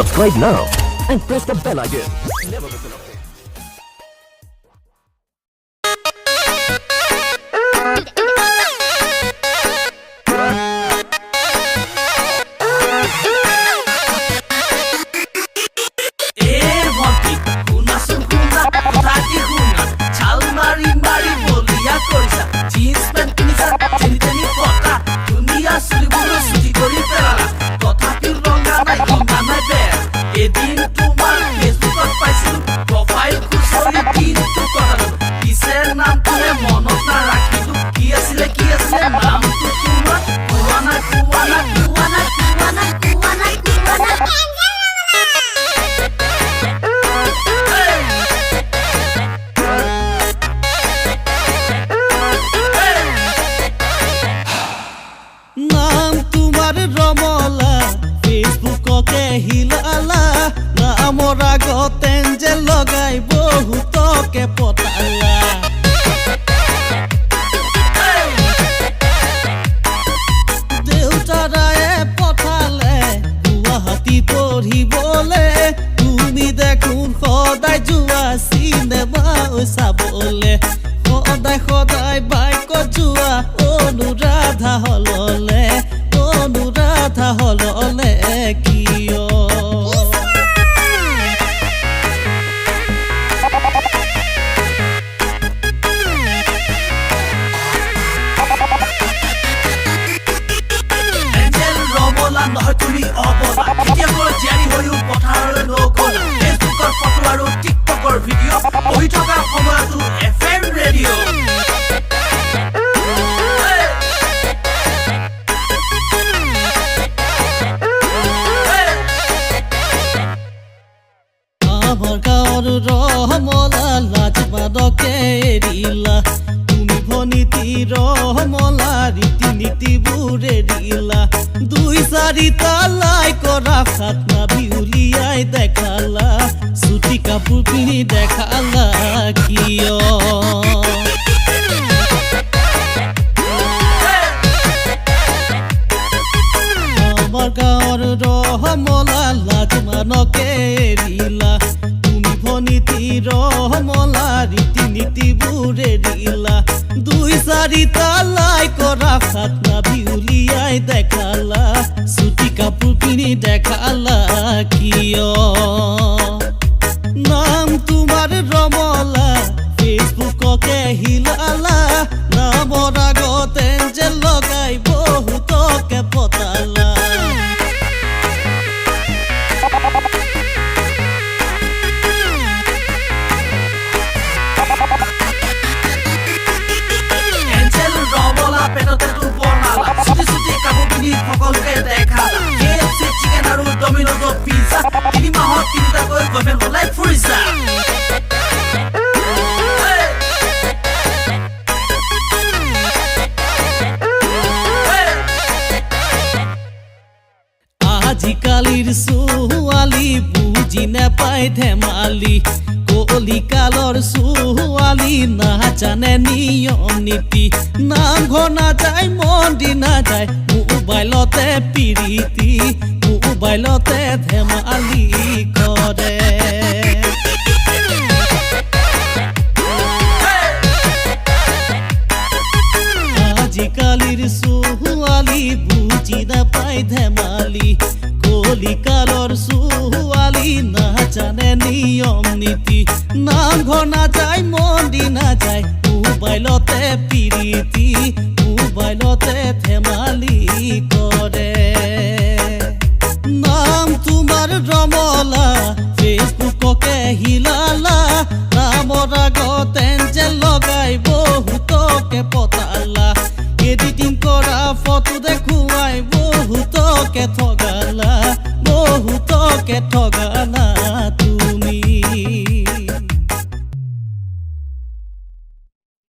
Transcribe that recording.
Subscribe now and press the bell icon. Never miss an update. হিলালা নামৰ আগত Angel লগাই বহুতকে পতালা দেউতাৰায়ে পঠালে গুৱাহাটী পঢ়িবলে তুমি দেখোন সদায় যোৱা চিনেমা চাবলে সদায় সদায় বাইকত যোৱা অনুৰাধা হললে কিয় এঞ্জেল ৰমলা নহয় তুমি অবলা কেতিয়াকৈ জানি হৈও পথাৰলৈ নগলা ফেচবুকৰ ফটো আৰু টিকটকৰ ভিডিঅ' পঢ়ি থকা সময়তো FM ৰেডিঅ' ৰহমলা লাজবাদকে এৰিলা তুমি ভনীতি ৰহমলা ৰীতি নীতিবোৰ এৰিলা 2-4টা লাইকৰ আশাত নাভি উলিয়াই দেখালা চুটি কাপোৰ পিন্ধি দেখালা কিয় আমাৰ গাঁৱৰ ৰহমলা লাজমানকে এৰিলা ভনীতি ৰহমলা ৰীতি নীতিবোৰ এৰিলা 2-4টা লাইকৰ আশাত নাভি উলিয়াই দেখালা চুটি কাপোৰ পিন্ধি দেখালা কিয় নাম তোমাৰ ৰমলা ফেচবুককে হিলালা নামৰ আগত এঞ্জেল লগাই বহুতকে পতালা সকলোকে দেখালা KFC চিকেন আৰু ডমিন'জৰ পিজ্জা 3 মাহত 3টাকৈ গভমেণ্ট ওলাই ফুৰিছা আজিকালিৰ ছোৱালী বুজি নাপায় ধেমালি কলিকালৰ ছোৱালী নাজানে নিয়ম নীতি নামঘৰ নাযায় মন্দিৰ নাযায় মোবাইলতে প্ৰীতি মোবাইলতে ধেমালি কৰে আজিকালিৰ ছোৱালী বুজি নাপায় ধেমালি কলিকালৰ ছোৱালী নাজানে নিয়ম নীতি নামঘৰ নাযায় মন্দিৰ নাযায় মোবাইলতে প্ৰীতি মোবাইলতে ধেমালি কৰে নাম তোমাৰ ৰমলা ফেচবুককে হিলালা নামৰ আগত এঞ্জেল লগাই বহুতকে পতালা এডিটিং কৰা ফটো দেখুৱাই বহুতকে ঠগালা